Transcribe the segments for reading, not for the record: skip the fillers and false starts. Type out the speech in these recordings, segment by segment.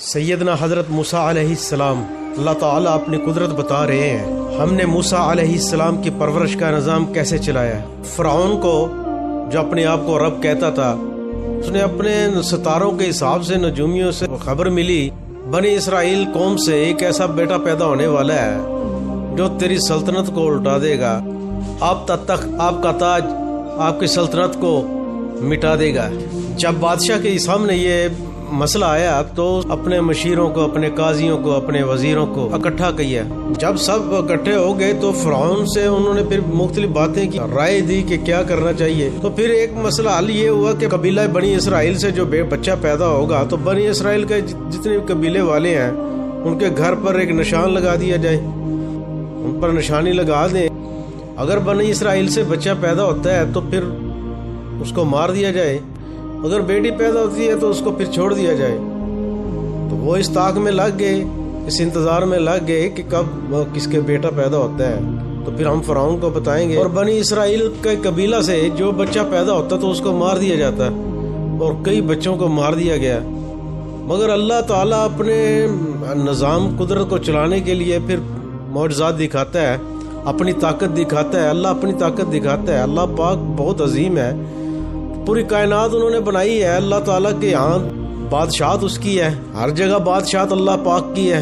سیدنا حضرت موسیٰ علیہ السلام، اللہ تعالیٰ اپنی قدرت بتا رہے ہیں ہم نے موسیٰ علیہ السلام کی پرورش کا نظام کیسے چلایا۔ فرعون کو جو اپنے آپ کو رب کہتا تھا، اس نے اپنے ستاروں کے حساب سے نجومیوں سے خبر ملی بنی اسرائیل قوم سے ایک ایسا بیٹا پیدا ہونے والا ہے جو تیری سلطنت کو الٹا دے گا، آپ تک آپ کا تاج آپ کی سلطنت کو مٹا دے گا۔ جب بادشاہ کے سامنے یہ مسئلہ آیا تو اپنے مشیروں کو، اپنے قاضیوں کو، اپنے وزیروں کو اکٹھا کیا۔ جب سب اکٹھے ہو گئے تو فرعون سے انہوں نے پھر مختلف باتیں کی، رائے دی کہ کیا کرنا چاہیے۔ تو پھر ایک مسئلہ حل یہ ہوا کہ قبیلہ بنی اسرائیل سے جو بچہ پیدا ہوگا تو بنی اسرائیل کے جتنے قبیلے والے ہیں ان کے گھر پر ایک نشان لگا دیا جائے، ان پر نشانی لگا دیں۔ اگر بنی اسرائیل سے بچہ پیدا ہوتا ہے تو پھر اس کو مار دیا جائے، اگر بیٹی پیدا ہوتی ہے تو اس کو پھر چھوڑ دیا جائے۔ تو وہ اس طاق میں لگ گئے، اس انتظار میں لگ گئے کہ کب کس کے بیٹا پیدا ہوتا ہے تو پھر ہم فرعون کو بتائیں گے۔ اور بنی اسرائیل کے قبیلہ سے جو بچہ پیدا ہوتا تو اس کو مار دیا جاتا، اور کئی بچوں کو مار دیا گیا۔ مگر اللہ تعالیٰ اپنے نظام قدرت کو چلانے کے لیے پھر معجزات دکھاتا ہے، اپنی طاقت دکھاتا ہے۔ اللہ اپنی طاقت دکھاتا ہے۔ اللہ پاک بہت عظیم ہے، پوری کائنات انہوں نے بنائی ہے۔ اللہ تعالیٰ کے یہاں بادشاہت اس کی ہے، ہر جگہ بادشاہت اللہ پاک کی ہے۔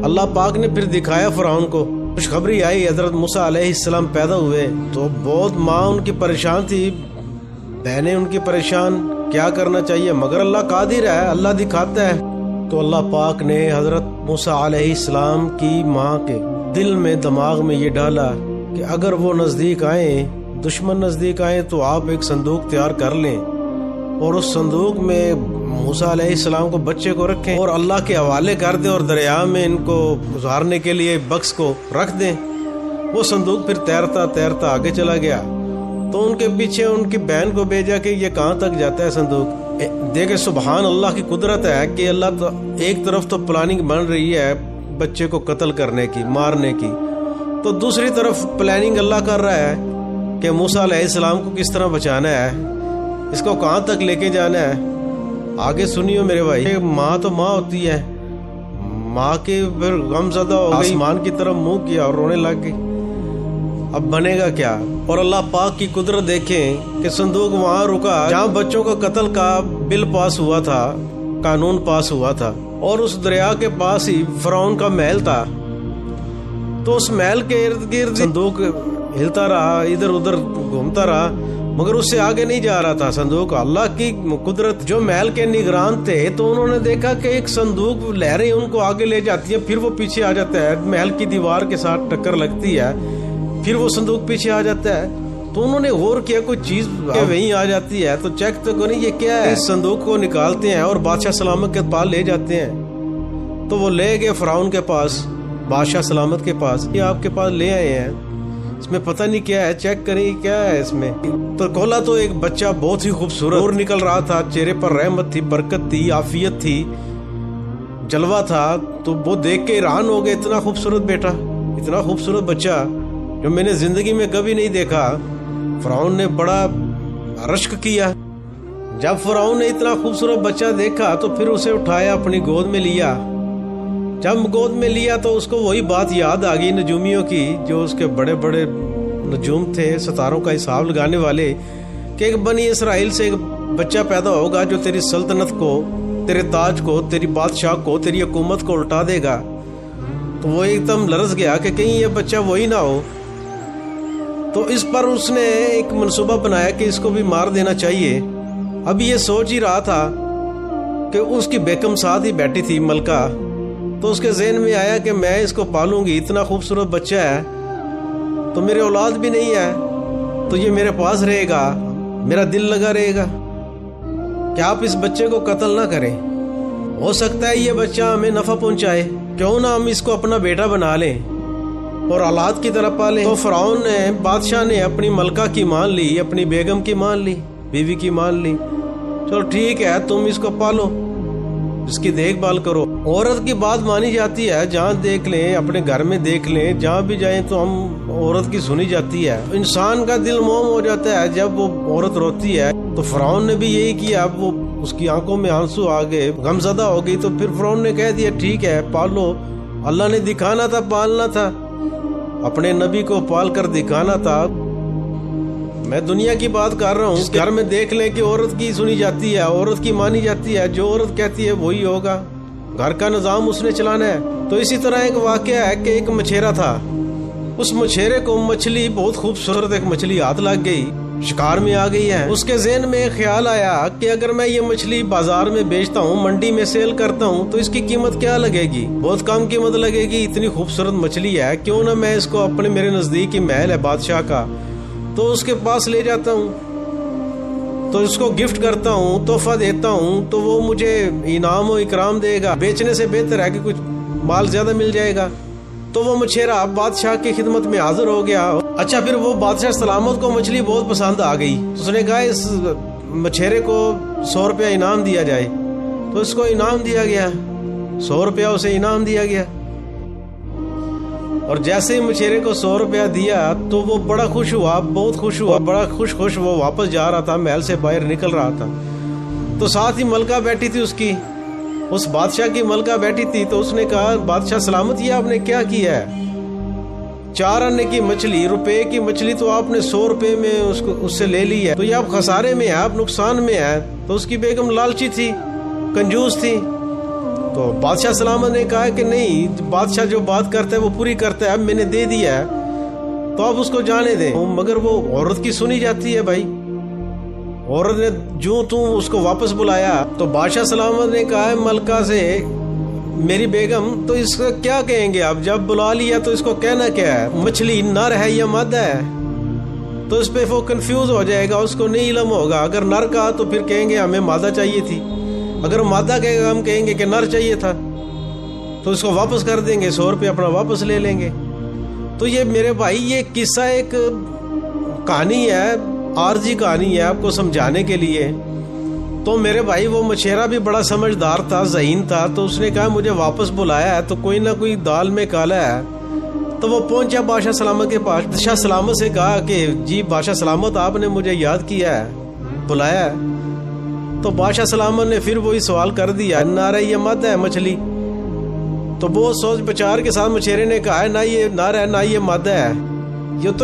اللہ پاک نے پھر دکھایا فرعون کو۔ خوشخبری آئی، حضرت موسیٰ علیہ السلام پیدا ہوئے تو بہت ماں ان کی پریشان تھی، بہنیں ان کی پریشان، کیا کرنا چاہیے، مگر اللہ قادر ہے، اللہ دکھاتا ہے۔ تو اللہ پاک نے حضرت موسیٰ علیہ السلام کی ماں کے دل میں، دماغ میں یہ ڈالا کہ اگر وہ نزدیک آئیں، دشمن نزدیک آئیں تو آپ ایک صندوق تیار کر لیں اور اس صندوق میں موسیٰ علیہ السلام کو، بچے کو رکھیں اور اللہ کے حوالے کر دیں اور دریا میں ان کو گزارنے کے لیے بکس کو رکھ دیں۔ وہ صندوق پھر تیرتا تیرتا آگے چلا گیا تو ان کے پیچھے ان کی بہن کو بھیجا کہ یہ کہاں تک جاتا ہے صندوق۔ دیکھیں سبحان اللہ کی قدرت ہے کہ اللہ تو ایک طرف تو پلاننگ بن رہی ہے بچے کو قتل کرنے کی، مارنے کی، تو دوسری طرف پلاننگ اللہ کر رہا ہے کہ موسیٰ علیہ السلام کو کس طرح بچانا ہے، اس کو کہاں تک لے کے جانا ہے۔ آگے سنیو میرے بھائی، ماں تو ماں ہوتی ہے، ماں کے پھر غم زدہ ہو گئی، آسمان کی طرف منہ کیا اور رونے لگ گئی، اب بنے گا کیا۔ اور اللہ پاک کی قدرت دیکھیں کہ صندوق وہاں رکا جہاں بچوں کو قتل کا بل پاس ہوا تھا، قانون پاس ہوا تھا، اور اس دریا کے پاس ہی فرعون کا محل تھا۔ تو اس محل کے ارد گرد صندوق ہلتا رہا، ادھر ادھر گھومتا رہا، مگر اس سے آگے نہیں جا رہا تھا صندوق۔ اللہ کی قدرت، جو محل کے نگران تھے تو انہوں نے دیکھا کہ ایک صندوق لہریں ان کو آگے لے جاتی ہیں، پھر وہ پیچھے آ جاتا ہے، محل کی دیوار کے ساتھ ٹکر لگتی ہے، پھر وہ صندوق پیچھے آ جاتا ہے۔ تو انہوں نے غور کیا کوئی چیز وہیں آ جاتی ہے تو چیک تو کریں یہ کیا ہے۔ اس صندوق کو نکالتے ہیں اور بادشاہ سلامت کے پاس لے جاتے ہیں۔ تو وہ لے گئے فرعون کے پاس، بادشاہ سلامت کے پاس، یہ آپ کے پاس لے آئے ہیں، اس میں پتہ نہیں کیا ہے، چیک کریں کیا ہے اس میں۔ تو کھولا تو ایک بچہ بہت ہی خوبصورت نور نکل رہا تھا، چہرے پر رحمت تھی، برکت تھی، عافیت تھی، جلوہ تھا۔ تو وہ دیکھ کے حیران ہو گئے، اتنا خوبصورت بیٹا، اتنا خوبصورت بچہ جو میں نے زندگی میں کبھی نہیں دیکھا۔ فرعون نے بڑا رشک کیا۔ جب فرعون نے اتنا خوبصورت بچہ دیکھا تو پھر اسے اٹھایا، اپنی گود میں لیا۔ جب گود میں لیا تو اس کو وہی بات یاد آ گئی نجومیوں کی، جو اس کے بڑے بڑے نجوم تھے، ستاروں کا حساب لگانے والے، کہ ایک بنی اسرائیل سے ایک بچہ پیدا ہوگا جو تیری سلطنت کو، تیرے تاج کو، تیری بادشاہ کو، تیری حکومت کو الٹا دے گا۔ تو وہ ایک دم لرز گیا کہ کہیں یہ بچہ وہی نہ ہو۔ تو اس پر اس نے ایک منصوبہ بنایا کہ اس کو بھی مار دینا چاہیے۔ اب یہ سوچ ہی رہا تھا کہ اس کی بیگم ساتھ ہی بیٹھی تھی، ملکہ، تو اس کے ذہن میں آیا کہ میں اس کو پالوں گی، اتنا خوبصورت بچہ ہے، تو میرے اولاد بھی نہیں ہے تو یہ میرے پاس رہے گا، میرا دل لگا رہے گا، کیا آپ اس بچے کو قتل نہ کریں، ہو سکتا ہے یہ بچہ ہمیں نفع پہنچائے، کیوں نہ ہم اس کو اپنا بیٹا بنا لیں اور اولاد کی طرح پالیں۔ تو فرعون نے، بادشاہ نے اپنی ملکہ کی مان لی، اپنی بیگم کی مان لی، بیوی کی مان لی، چلو ٹھیک ہے تم اس کو پالو۔ اس کی دیکھ بھال کرو۔ عورت کی بات مانی جاتی ہے، جہاں دیکھ لیں، اپنے گھر میں دیکھ لیں، جہاں بھی جائیں تو ہم عورت کی سنی جاتی ہے۔ انسان کا دل موم ہو جاتا ہے جب وہ عورت روتی ہے۔ تو فرعون نے بھی یہی کیا، اب وہ اس کی آنکھوں میں آنسو آ گئے، غمزدہ ہو گئی، تو پھر فرعون نے کہہ دیا ٹھیک ہے پالو، اللہ نے دکھانا تھا، پالنا تھا، اپنے نبی کو پال کر دکھانا تھا۔ میں دنیا کی بات کر رہا ہوں، گھر میں دیکھ لیں کہ عورت کی سنی جاتی ہے، عورت کی مانی جاتی ہے، جو عورت کہتی ہے وہی ہوگا، گھر کا نظام اس نے چلانا ہے۔ تو اسی طرح ایک واقعہ ہے کہ ایک مچھیرا تھا، اس مچھیرے کو مچھلی، بہت خوبصورت ایک مچھلی ہاتھ لگ گئی، شکار میں آ گئی ہے۔ اس کے ذہن میں خیال آیا کہ اگر میں یہ مچھلی بازار میں بیچتا ہوں، منڈی میں سیل کرتا ہوں، تو اس کی قیمت کیا لگے گی؟ بہت کم قیمت لگے گی، اتنی خوبصورت مچھلی ہے، کیوں نہ میں اس کو اپنے، میرے نزدیک ہی محل ہے بادشاہ کا، تو اس کے پاس لے جاتا ہوں، تو اس کو گفٹ کرتا ہوں، تحفہ دیتا ہوں، تو وہ مجھے انعام و اکرام دے گا، بیچنے سے بہتر ہے کہ کچھ مال زیادہ مل جائے گا۔ تو وہ مچھیرا بادشاہ کی خدمت میں حاضر ہو گیا۔ اچھا، پھر وہ بادشاہ سلامت کو مچھلی بہت پسند آ گئی، اس نے کہا اس مچھیرے کو 100 روپیہ انعام دیا جائے، تو اس کو انعام دیا گیا، 100 روپیہ اسے انعام دیا گیا۔ اور جیسے ہی مچھیرے کو 100 روپیہ دیا تو وہ بڑا خوش ہوا، بہت خوش ہوا، بڑا خوش وہ واپس جا رہا تھا، محل سے باہر نکل رہا تھا، تو ساتھ ہی ملکہ بیٹھی تھی، اس بادشاہ کی ملکہ بیٹھی تھی، تو اس نے کہا بادشاہ سلامت، یہ آپ نے کیا کیا ہے؟ 4 آنے کی مچھلی، روپے کی مچھلی، تو آپ نے 100 روپے میں اس سے لے لی ہے، تو یہ آپ خسارے میں ہے، آپ نقصان میں ہے۔ تو اس کی بیگم لالچی تھی، کنجوس تھی۔ تو بادشاہ سلامت نے کہا کہ نہیں، بادشاہ جو بات کرتا ہے وہ پوری کرتا ہے، اب میں نے دے دیا ہے تو آپ اس کو جانے دیں۔ مگر وہ عورت کی سنی جاتی ہے بھائی، عورت نے جو تم اس کو واپس بلایا، تو بادشاہ سلامت نے کہا ہے ملکہ سے، میری بیگم، تو اس کا کیا کہیں گے آپ؟ جب بلا لیا تو اس کو کہنا کیا ہے؟ مچھلی نر ہے یا مادہ ہے؟ تو اس پہ وہ کنفیوز ہو جائے گا، اس کو نہیں علم ہوگا۔ اگر نر کہا تو پھر کہیں گے ہمیں مادہ چاہیے تھی، اگر مادہ کہے گا ہم کہیں گے کہ نر چاہیے تھا، تو اس کو واپس کر دیں گے، 100 روپے اپنا واپس لے لیں گے۔ تو یہ میرے بھائی، یہ قصہ ایک کہانی ہے، عارضی کہانی ہے آپ کو سمجھانے کے لیے۔ تو میرے بھائی، وہ مچھیرا بھی بڑا سمجھدار تھا، ذہین تھا، تو اس نے کہا مجھے واپس بلایا ہے تو کوئی نہ کوئی دال میں کالا ہے۔ تو وہ پہنچا بادشاہ سلامت کے پاس، بادشاہ سلامت سے کہا کہ جی بادشاہ سلامت، آپ نے مجھے یاد کیا ہے، بلایا ہے۔ تو بادشاہ سلامت نے پھر وہی سوال کر دیا، نر ہے یا مادہ ہے مچھلی؟ تو بہت سوچ بچار کے ساتھ مچھیرے نے کہا نہ یہ نر ہے نہ یہ مادہ ہے،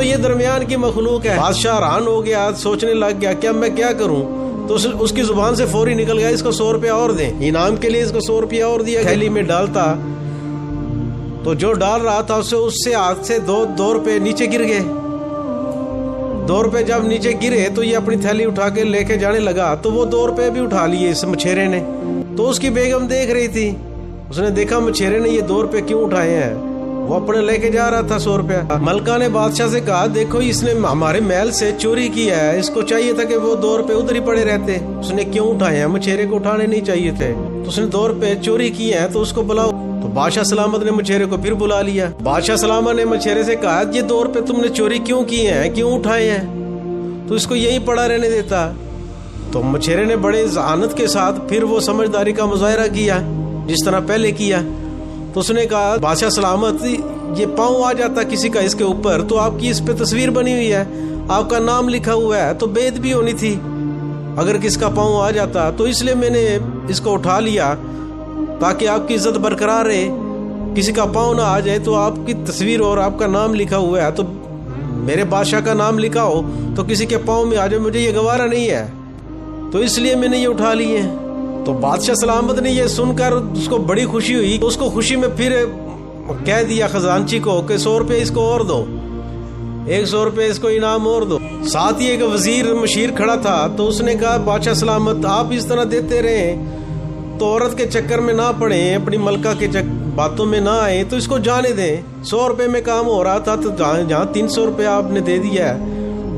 یہ درمیان کی مخلوق ہے۔ بادشاہ حیران ہو گیا، سوچنے لگ گیا کیا میں کیا کروں؟ تو اس کی زبان سے فوری نکل گیا، اس کو 100 روپیہ اور دیں، انعام کے لیے اس کو 100 روپیہ اور دیا۔ تھیلی میں ڈالتا تو جو ڈال رہا تھا اس سے ہاتھ سے 2 روپے نیچے گر گئے۔ 2 روپے جب نیچے گرے تو یہ اپنی تھیلی اٹھا کے لے کے جانے لگا، تو وہ 2 روپے بھی اٹھا لیے اس مچھیرے نے۔ تو اس کی بیگم دیکھ رہی تھی، اس نے دیکھا مچھیرے نے یہ 2 روپے کیوں اٹھائے ہیں، وہ اپنے لے کے جا رہا تھا 100 روپیہ۔ ملکہ نے بادشاہ سے کہا دیکھو اس نے ہمارے محل سے چوری کیا ہے، اس کو چاہیے تھا کہ وہ 2 روپے ادھر ہی پڑے رہتے، اس نے کیوں اٹھائے ہیں؟ مچھیرے کو اٹھانے نہیں چاہیے تھے، تو اس نے 2 روپے چوری کیے ہیں، تو اس کو بلاؤ۔ تو بادشاہ سلامت نے مچھیرے کو پھر بلا لیا۔ بادشاہ سلامت نے مچھیرے سے کہا یہ 2 روپے تم نے چوری کیوں کیے ہیں، کیوں اٹھائے ہیں؟ تو اس کو یہی پڑا رہنے دیتا۔ تو مچھیرے نے بڑے ذہانت کے ساتھ پھر وہ سمجھداری کا مظاہرہ کیا جس طرح پہلے کیا۔ تو اس نے کہا بادشاہ سلامت، یہ پاؤں آ جاتا کسی کا اس کے اوپر، تو آپ کی اس پہ تصویر بنی ہوئی ہے، آپ کا نام لکھا ہوا ہے، تو بید بھی ہونی تھی اگر کس کا پاؤں آ جاتا، تو اس لیے میں نے اس کو اٹھا لیا تاکہ آپ کی عزت برقرار رہے، کسی کا پاؤں نہ آ جائے تو آپ کی تصویر اور آپ کا نام لکھا ہوا ہے، تو میرے بادشاہ کا نام لکھا ہو تو کسی کے پاؤں میں آ جائے، مجھے یہ گوارا نہیں ہے، تو اس لیے میں نے یہ اٹھا لیے۔ تو بادشاہ سلامت نے یہ سن کر اس کو بڑی خوشی ہوئی، اس کو خوشی میں پھر کہہ دیا خزانچی کو کہ 100 روپے اس کو اور دو، 100 روپے اس کو انعام اور دو۔ ساتھ ہی ایک وزیر مشیر کھڑا تھا، تو اس نے کہا بادشاہ سلامت آپ اس طرح دیتے رہیں تو عورت کے چکر میں نہ پڑیں، اپنی ملکہ کے باتوں میں نہ آئیں، تو اس کو جانے دیں۔ 100 روپے میں کام ہو رہا تھا، تو جہاں 300 روپے آپ نے دے دیا ہے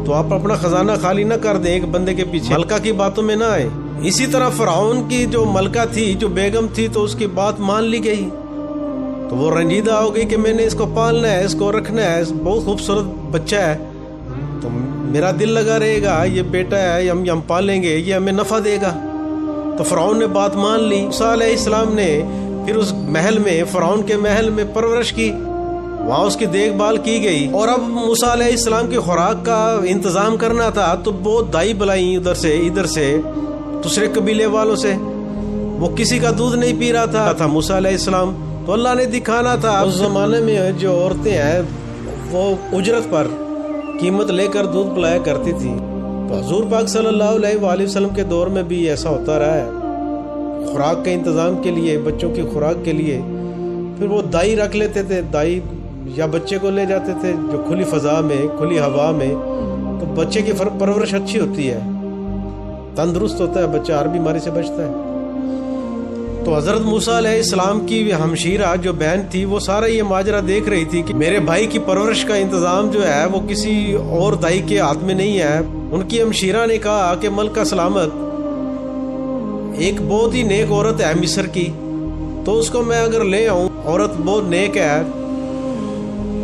تو آپ اپنا خزانہ خالی نہ کر دیں ایک بندے کے پیچھے، ملکہ کی باتوں میں نہ آئیں۔ اسی طرح فرعون کی جو ملکہ تھی، جو بیگم تھی، تو اس کی بات مان لی گئی، تو وہ رنجیدہ ہو گئی کہ میں نے اس کو پالنا ہے، اس کو رکھنا ہے، بہت خوبصورت بچہ ہے، تو میرا دل لگا رہے گا، یہ بیٹا ہے، ہم پالیں گے، یہ ہمیں نفع دے گا۔ تو فرعون نے بات مان لی. موسیٰ علیہ السلام نے پھر اس محل میں، فرعون کے محل میں پرورش کی، وہاں اس کی دیکھ بھال کی گئی. اور اب موسیٰ علیہ السلام کی خوراک کا انتظام کرنا تھا تو بہت دائی بلائیں ادھر سے دوسرے قبیلے والوں سے. وہ کسی کا دودھ نہیں پی رہا تھا موسیٰ علیہ السلام. تو اللہ نے دکھانا تھا اس زمانے میں جو عورتیں ہیں وہ اجرت پر قیمت لے کر دودھ پلایا کرتی تھی. تو حضور پاک صلی اللہ علیہ وآلہ وسلم کے دور میں بھی ایسا ہوتا رہا ہے. خوراک کے انتظام کے لیے، بچوں کی خوراک کے لیے پھر وہ دائی رکھ لیتے تھے. دائی یا بچے کو لے جاتے تھے جو کھلی فضا میں، کھلی ہوا میں، تو بچے کی پرورش اچھی ہوتی ہے، تندرست ہوتا ہے بچہ، ہر بیماری سے بچتا ہے. تو حضرت موسیٰ علیہ السلام کی ہمشیرہ جو بہن تھی وہ سارا یہ ماجرا دیکھ رہی تھی کہ میرے بھائی کی پرورش کا انتظام جو ہے وہ کسی اور دائی کے ہاتھ میں نہیں ہے. ان کی ہمشیرہ نے کہا کہ ملکہ سلامت ایک بہت ہی نیک عورت ہے مصر کی، تو اس کو میں اگر لے آؤں، عورت بہت نیک ہے،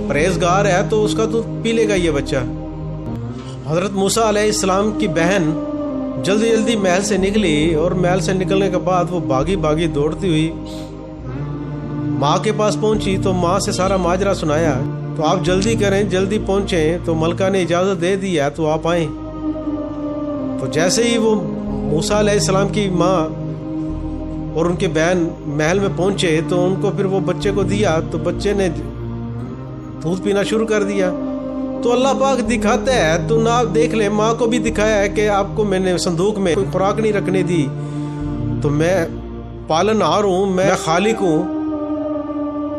پرہیزگار ہے، تو اس کا دودھ پی لے گا یہ بچہ. حضرت موسیٰ علیہ السلام کی بہن جلدی محل سے نکلی، اور محل سے نکلنے کے بعد وہ بھاگی دوڑتی ہوئی ماں کے پاس پہنچی. تو ماں سے سارا ماجرا سنایا. تو آپ جلدی کریں، جلدی پہنچیں. تو ملکہ نے اجازت دے دی ہے تو آپ آئیں. تو جیسے ہی وہ موسیٰ علیہ السلام کی ماں اور ان کے بہن محل میں پہنچے تو ان کو پھر وہ بچے کو دیا، تو بچے نے دودھ پینا شروع کر دیا. تو اللہ پاک دکھاتا ہے، تو نہ آپ دیکھ لیں، ماں کو بھی دکھایا ہے کہ آپ کو میں نے صندوق میں کوئی خوراک نہیں رکھنے دی، تو میں پالن ہار ہوں، میں خالق ہوں،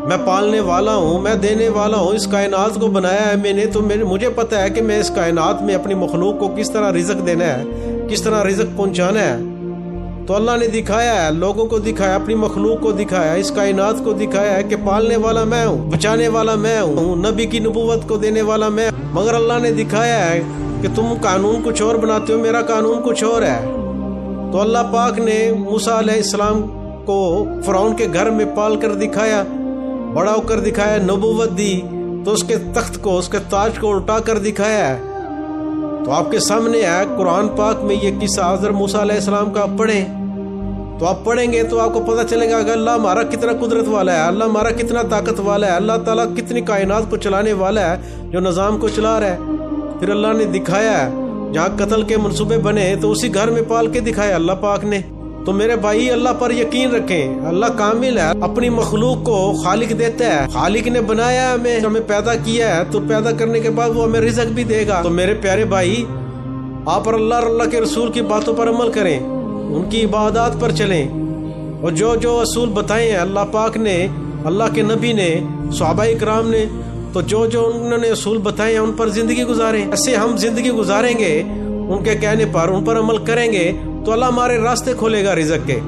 میں پالنے والا ہوں، میں دینے والا ہوں. اس کائنات کو بنایا ہے میں نے، تو مجھے پتہ ہے کہ میں اس کائنات میں اپنی مخلوق کو کس طرح رزق دینا ہے، کس طرح رزق پہنچانا ہے. تو اللہ نے دکھایا ہے، لوگوں کو دکھایا، اپنی مخلوق کو دکھایا، اس کائنات کو دکھایا ہے کہ پالنے والا میں ہوں، بچانے والا میں ہوں، نبی کی نبوت کو دینے والا میں ہوں. مگر اللہ نے دکھایا ہے کہ تم قانون کچھ اور بناتے ہو، میرا قانون کچھ اور ہے. تو اللہ پاک نے موسیٰ علیہ السلام کو فرعون کے گھر میں پال کر دکھایا، بڑا ہو کر دکھایا، نبوت دی، تو اس کے تخت کو، اس کے تاج کو الٹا کر دکھایا ہے. تو آپ کے سامنے ہے قرآن پاک میں یہ قصہ حضرت موسیٰ علیہ السلام کا. آپ پڑھیں تو آپ پڑھیں گے تو آپ کو پتہ چلے گا کہ اللہ ہمارا کتنا قدرت والا ہے، اللہ ہمارا کتنا طاقت والا ہے، اللہ تعالیٰ کتنی کائنات کو چلانے والا ہے، جو نظام کو چلا رہا ہے. پھر اللہ نے دکھایا ہے جہاں قتل کے منصوبے بنے تو اسی گھر میں پال کے دکھایا اللہ پاک نے. تو میرے بھائی اللہ پر یقین رکھیں، اللہ کامل ہے، اپنی مخلوق کو خالق دیتا ہے. خالق نے بنایا ہے ہمیں پیدا کیا ہے، تو پیدا کرنے کے بعد وہ ہمیں رزق بھی دے گا. تو میرے پیارے بھائی، آپ اور اللہ کے رسول کی باتوں پر عمل کریں، ان کی عبادات پر چلیں، اور جو اصول بتائے ہیں اللہ پاک نے، اللہ کے نبی نے، صحابہ اکرام نے، تو جو انہوں نے اصول بتائے ہیں ان پر زندگی گزاریں. ایسے ہم زندگی گزاریں گے ان کے کہنے پر، ان پر عمل کریں گے تو اللہ ہمارے راستے کھولے گا رزق کے.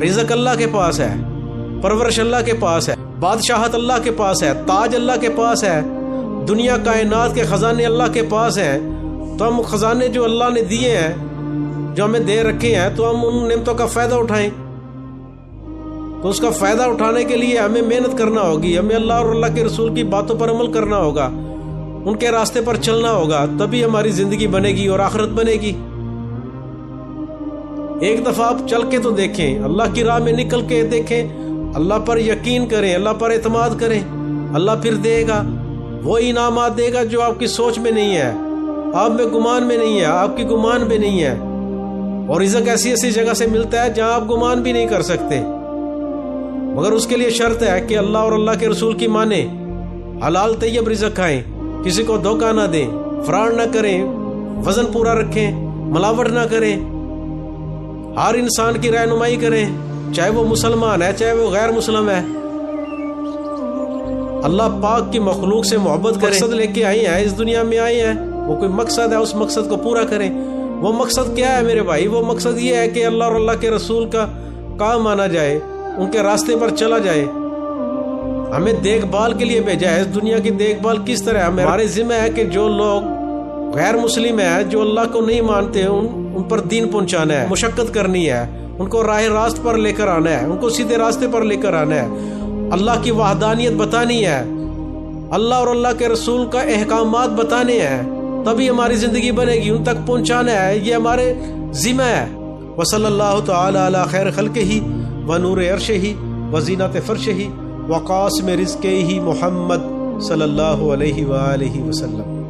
رزق اللہ کے پاس ہے، پرورش اللہ کے پاس ہے، بادشاہت اللہ کے پاس ہے، تاج اللہ کے پاس ہے، دنیا کائنات کے خزانے اللہ کے پاس ہیں. تو ہم خزانے جو اللہ نے دیے ہیں، جو ہمیں دے رکھے ہیں، تو ہم ان نعمتوں کا فائدہ اٹھائیں. تو اس کا فائدہ اٹھانے کے لیے ہمیں محنت کرنا ہوگی، ہمیں اللہ اور اللہ کے رسول کی باتوں پر عمل کرنا ہوگا، ان کے راستے پر چلنا ہوگا، تبھی ہماری زندگی بنے گی اور آخرت بنے گی. ایک دفعہ آپ چل کے تو دیکھیں، اللہ کی راہ میں نکل کے دیکھیں، اللہ پر یقین کریں، اللہ پر اعتماد کریں، اللہ پھر دے گا. وہ انعامات دے گا جو آپ کی سوچ میں نہیں ہے، آپ میں گمان میں نہیں ہے، آپ کی گمان میں نہیں ہے. اور رزق ایسی جگہ سے ملتا ہے جہاں آپ گمان بھی نہیں کر سکتے. مگر اس کے لیے شرط ہے کہ اللہ اور اللہ کے رسول کی مانیں، حلال طیب رزق کھائیں، کسی کو دھوکہ نہ دیں، فراڈ نہ کریں، وزن پورا رکھیں، ملاوٹ نہ کریں، ہر انسان کی رہنمائی کریں، چاہے وہ مسلمان ہے چاہے وہ غیر مسلم ہے. اللہ پاک کی مخلوق سے محبت کریں. مقصد لے کے آئے ہیں، اس دنیا میں آئے ہیں، وہ کوئی مقصد ہے، اس مقصد کو پورا کریں. وہ مقصد کیا ہے میرے بھائی؟ وہ مقصد یہ ہے کہ اللہ اور اللہ کے رسول کا کام مانا جائے، ان کے راستے پر چلا جائے. ہمیں دیکھ بھال کے لیے بھیجا ہے. اس دنیا کی دیکھ بھال کس طرح ہے؟ ہمارے ذمہ ہے کہ جو لوگ غیر مسلم ہیں، جو اللہ کو نہیں مانتے، ان پر دین پہنچانا ہے، مشقت کرنی ہے، ان کو راہ راست پر لے کر آنا ہے، ان کو سیدھے راستے پر لے کر آنا ہے، اللہ کی وحدانیت بتانی ہے، اللہ اور اللہ کے رسول کا احکامات بتانے ہیں، تبھی ہماری زندگی بنے گی. ان تک پہنچانا ہے، یہ ہمارے ذمہ ہے. وصلی اللہ تعالی علی خیر خلقہ ونور عرشہ وزینت فرشہ وقاسم رزقہ محمد صلی اللہ علیہ وآلہ وسلم۔